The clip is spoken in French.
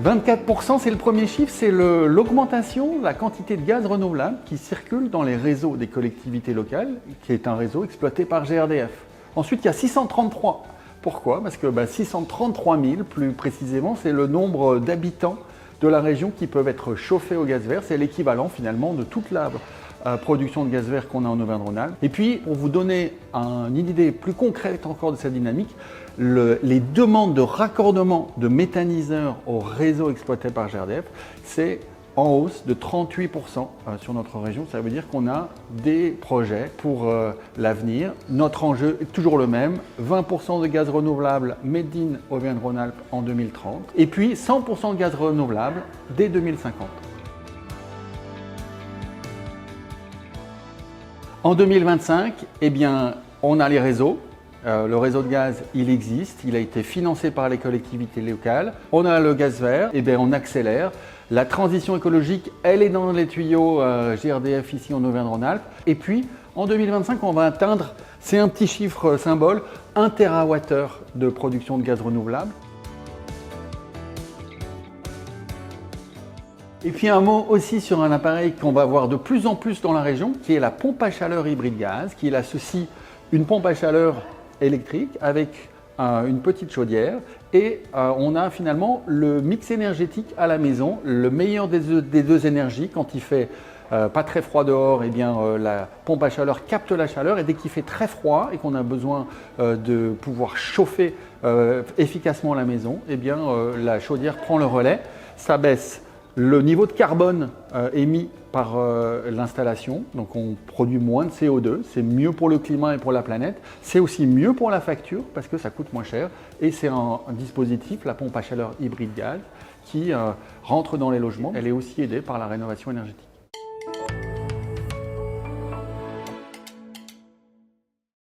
24%, c'est le premier chiffre, c'est l'augmentation de la quantité de gaz renouvelable qui circule dans les réseaux des collectivités locales, qui est un réseau exploité par GRDF. Ensuite, il y a 633. Pourquoi? Parce que 633 000, plus précisément, c'est le nombre d'habitants de la région qui peuvent être chauffés au gaz vert. C'est l'équivalent finalement de toute la production de gaz vert qu'on a en Auvergne-Rhône-Alpes. Et puis, pour vous donner une idée plus concrète encore de cette dynamique, les demandes de raccordement de méthaniseurs au réseau exploité par GRDF, c'est en hausse de 38% sur notre région. Ça veut dire qu'on a des projets pour l'avenir. Notre enjeu est toujours le même, 20% de gaz renouvelable made in Auvergne-Rhône-Alpes en 2030 et puis 100% de gaz renouvelable dès 2050. En 2025, eh bien, on a les réseaux. Le réseau de gaz, il existe, il a été financé par les collectivités locales. On a le gaz vert, eh bien, on accélère. La transition écologique, elle est dans les tuyaux GRDF ici en Auvergne-Rhône-Alpes. Et puis, en 2025, on va atteindre, c'est un petit chiffre symbole, 1 TWh de production de gaz renouvelable. Et puis un mot aussi sur un appareil qu'on va voir de plus en plus dans la région, qui est la pompe à chaleur hybride gaz, qui associe une pompe à chaleur électrique avec une petite chaudière et on a finalement le mix énergétique à la maison, le meilleur des deux énergies. Quand il fait pas très froid dehors, eh bien, la pompe à chaleur capte la chaleur et dès qu'il fait très froid et qu'on a besoin de pouvoir chauffer efficacement la maison, eh bien, la chaudière prend le relais, ça baisse le niveau de carbone émis par l'installation, donc on produit moins de CO2, c'est mieux pour le climat et pour la planète, c'est aussi mieux pour la facture parce que ça coûte moins cher et c'est un dispositif, la pompe à chaleur hybride gaz, qui rentre dans les logements. Elle est aussi aidée par la rénovation énergétique.